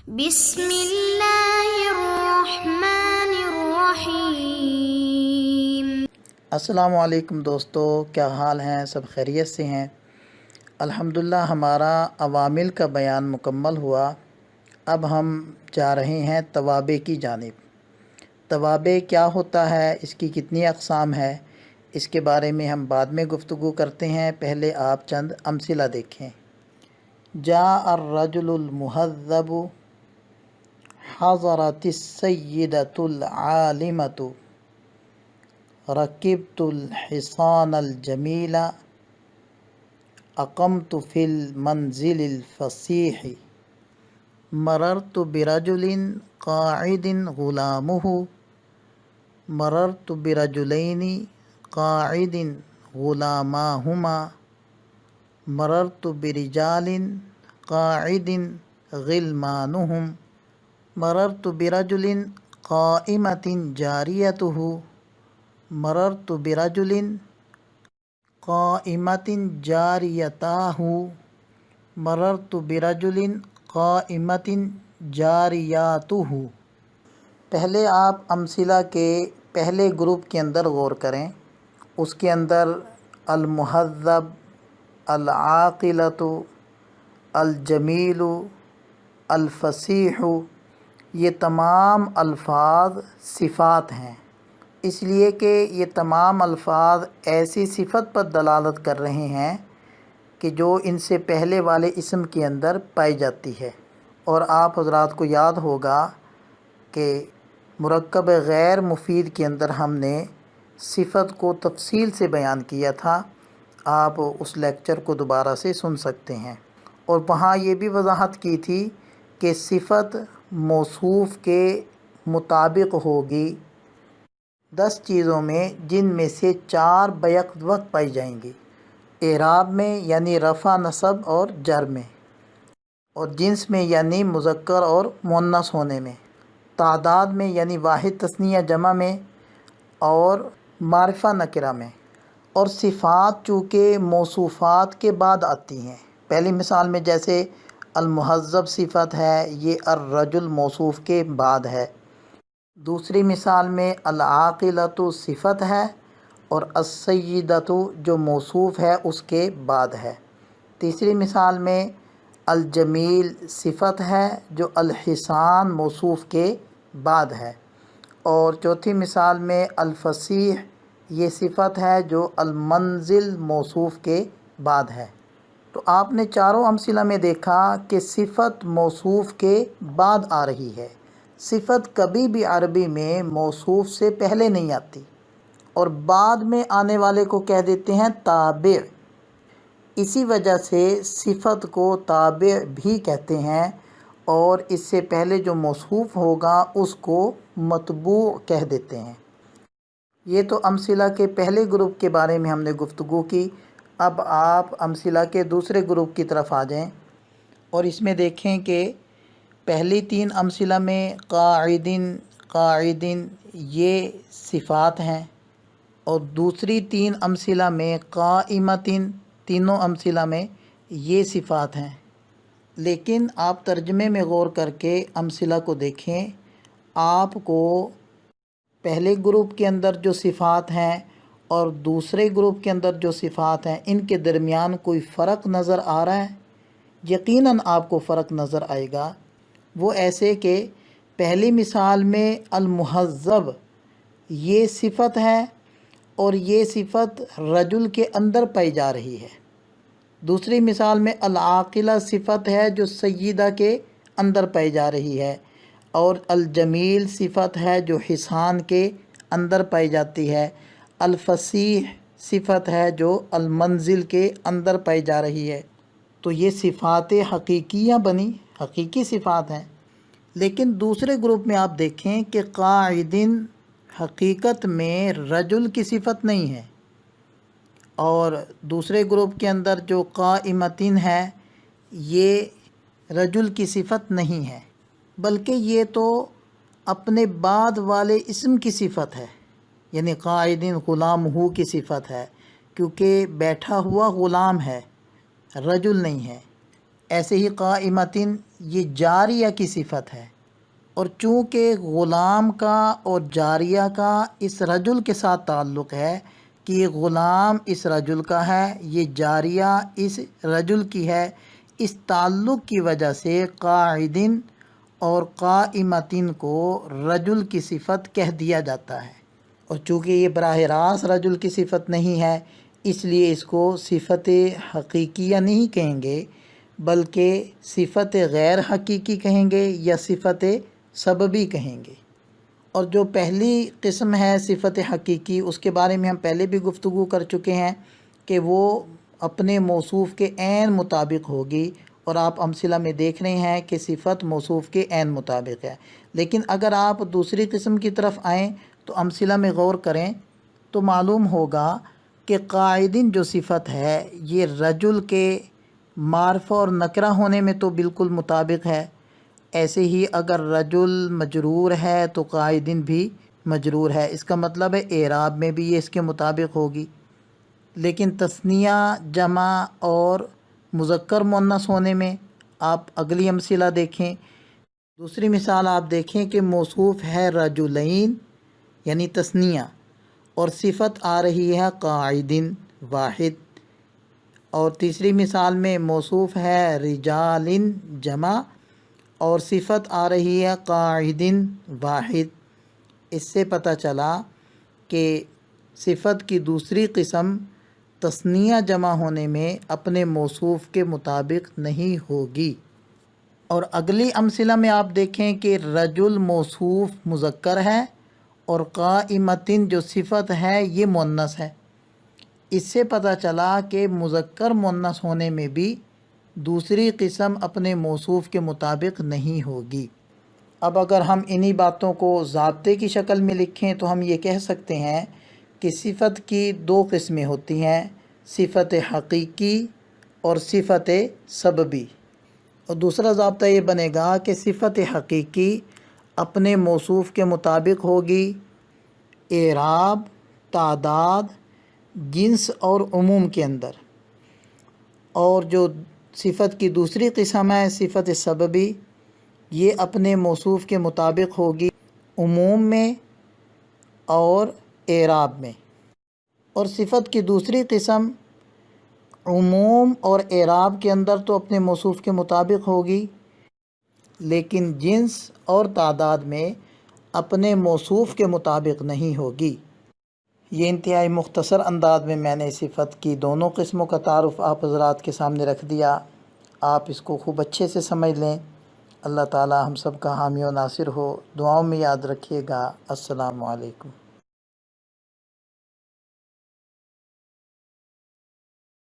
بسم اللہ الرحمن الرحیم۔ السلام علیکم دوستو، کیا حال ہیں؟ سب خیریت سے ہیں؟ الحمدللہ ہمارا عوامل کا بیان مکمل ہوا۔ اب ہم جا رہے ہیں توابع کی جانب۔ توابع کیا ہوتا ہے، اس کی کتنی اقسام ہے، اس کے بارے میں ہم بعد میں گفتگو کرتے ہیں۔ پہلے آپ چند امثلہ دیکھیں۔ جاء الرجل المہذب، حضرت السیدۃ العالمۃ، رکبت الحصان الجمیل، اقمت فی المنزل الفصیح، مررت برجل قاعد غلامہ، مررت برجلین قاعد غلاماہما، مررت برجال قاعد غلمانہم، مررت برجل قائمۃ جاریتہ، مررت برجل قائمۃ جاریتاہ، مررت برجل قائمۃ جاریاتہ۔ پہلے آپ امثلہ کے پہلے گروپ کے اندر غور کریں۔ اس کے اندر المہذب، العاقلۃ، الجمیل، الفصیح، یہ تمام الفاظ صفات ہیں، اس لیے کہ یہ تمام الفاظ ایسی صفت پر دلالت کر رہے ہیں کہ جو ان سے پہلے والے اسم کے اندر پائی جاتی ہے۔ اور آپ حضرات کو یاد ہوگا کہ مرکب غیر مفید کے اندر ہم نے صفت کو تفصیل سے بیان کیا تھا، آپ اس لیکچر کو دوبارہ سے سن سکتے ہیں۔ اور وہاں یہ بھی وضاحت کی تھی کہ صفت موصوف کے مطابق ہوگی 10 چیزوں میں، جن میں سے 4 بیک وقت پائی جائیں گی، اعراب میں یعنی رفع نصب اور جر میں، اور جنس میں یعنی مذکر اور مؤنث ہونے میں، تعداد میں یعنی واحد تثنیہ جمع میں، اور معرفہ نکرہ میں۔ اور صفات چونکہ موصوفات کے بعد آتی ہیں، پہلی مثال میں جیسے المہذب صفت ہے، یہ الرجل موصوف کے بعد ہے۔ دوسری مثال میں العاقلۃ صفت ہے اور السیدۃ جو موصوف ہے اس کے بعد ہے۔ تیسری مثال میں الجمیل صفت ہے جو الحصان موصوف کے بعد ہے۔ اور چوتھی مثال میں الفصیح یہ صفت ہے جو المنزل موصوف کے بعد ہے۔ تو آپ نے چاروں امثلہ میں دیکھا کہ صفت موصوف کے بعد آ رہی ہے۔ صفت کبھی بھی عربی میں موصوف سے پہلے نہیں آتی، اور بعد میں آنے والے کو کہہ دیتے ہیں تابع۔ اسی وجہ سے صفت کو تابع بھی کہتے ہیں، اور اس سے پہلے جو موصوف ہوگا اس کو متبوع کہہ دیتے ہیں۔ یہ تو امثلہ کے پہلے گروپ کے بارے میں ہم نے گفتگو کی۔ اب آپ امثلہ کے دوسرے گروپ کی طرف آ جائیں، اور اس میں دیکھیں کہ پہلی 3 امثلہ میں قاعدین یہ صفات ہیں، اور دوسری 3 امثلہ میں قائمتن، تینوں امثلہ میں یہ صفات ہیں۔ لیکن آپ ترجمے میں غور کر کے امثلہ کو دیکھیں، آپ کو پہلے گروپ کے اندر جو صفات ہیں اور دوسرے گروپ کے اندر جو صفات ہیں، ان کے درمیان کوئی فرق نظر آ رہا ہے؟ یقیناً آپ کو فرق نظر آئے گا۔ وہ ایسے کہ پہلی مثال میں المہذب یہ صفت ہے، اور یہ صفت رجل کے اندر پائی جا رہی ہے۔ دوسری مثال میں العاقلہ صفت ہے جو سیدہ کے اندر پائی جا رہی ہے، اور الجمیل صفت ہے جو حصان کے اندر پائی جاتی ہے، الفصیح صفت ہے جو المنزل کے اندر پائی جا رہی ہے۔ تو یہ صفات حقیقیہ بنی، حقیقی صفات ہیں۔ لیکن دوسرے گروپ میں آپ دیکھیں کہ قاعدین حقیقت میں رجل کی صفت نہیں ہے، اور دوسرے گروپ کے اندر جو قائمتین ہے یہ رجل کی صفت نہیں ہے، بلکہ یہ تو اپنے بعد والے اسم کی صفت ہے، یعنی قائدین غلام ہو کی صفت ہے، کیونکہ بیٹھا ہوا غلام ہے، رجل نہیں ہے۔ ایسے ہی قائمتن یہ جاریہ کی صفت ہے، اور چونکہ غلام کا اور جاریہ کا اس رجل کے ساتھ تعلق ہے کہ یہ غلام اس رجل کا ہے، یہ جاریہ اس رجل کی ہے، اس تعلق کی وجہ سے قاعدن اور قائمتن کو رجل کی صفت کہہ دیا جاتا ہے، اور چونکہ یہ براہ راست رجل کی صفت نہیں ہے اس لیے اس کو صفت حقیقیہ نہیں کہیں گے، بلکہ صفت غیر حقیقی کہیں گے یا صفت سببی کہیں گے۔ اور جو پہلی قسم ہے صفت حقیقی، اس کے بارے میں ہم پہلے بھی گفتگو کر چکے ہیں کہ وہ اپنے موصوف کے عین مطابق ہوگی، اور آپ امثلہ میں دیکھ رہے ہیں کہ صفت موصوف کے عین مطابق ہے۔ لیکن اگر آپ دوسری قسم کی طرف آئیں تو امثلہ میں غور کریں تو معلوم ہوگا کہ قائدین جو صفت ہے یہ رجل کے معرفہ اور نکرہ ہونے میں تو بالکل مطابق ہے، ایسے ہی اگر رجل مجرور ہے تو قائدین بھی مجرور ہے، اس کا مطلب ہے اعراب میں بھی یہ اس کے مطابق ہوگی۔ لیکن تثنیہ، جمع اور مذکر مؤنث ہونے میں آپ اگلی امثلہ دیکھیں۔ دوسری مثال آپ دیکھیں کہ موصوف ہے رجلین یعنی تثنیہ، اور صفت آ رہی ہے قاعدین واحد، اور تیسری مثال میں موصوف ہے رجال جمع اور صفت آ رہی ہے قاعدین واحد۔ اس سے پتہ چلا کہ صفت کی دوسری قسم تثنیہ جمع ہونے میں اپنے موصوف کے مطابق نہیں ہوگی۔ اور اگلی امثلہ میں آپ دیکھیں کہ رجل موصوف مذکر ہے اور قائمتن جو صفت ہے یہ مؤنث ہے، اس سے پتہ چلا کہ مذکر مؤنث ہونے میں بھی دوسری قسم اپنے موصوف کے مطابق نہیں ہوگی۔ اب اگر ہم انہی باتوں کو ضابطے کی شکل میں لکھیں تو ہم یہ کہہ سکتے ہیں کہ صفت کی دو قسمیں ہوتی ہیں، صفت حقیقی اور صفت سببی۔ اور دوسرا ضابطہ یہ بنے گا کہ صفت حقیقی اپنے موصوف کے مطابق ہوگی اعراب، تعداد، جنس اور عموم کے اندر، اور جو صفت کی دوسری قسم ہے صفت سببی یہ اپنے موصوف کے مطابق ہوگی عموم میں اور اعراب میں۔ اور صفت کی دوسری قسم عموم اور اعراب کے اندر تو اپنے موصوف کے مطابق ہوگی، لیکن جنس اور تعداد میں اپنے موصوف کے مطابق نہیں ہوگی۔ یہ انتہائی مختصر انداز میں نے صفت کی دونوں قسموں کا تعارف آپ حضرات کے سامنے رکھ دیا، آپ اس کو خوب اچھے سے سمجھ لیں۔ اللہ تعالی ہم سب کا حامی و ناصر ہو، دعاؤں میں یاد رکھیے گا۔ السلام علیکم۔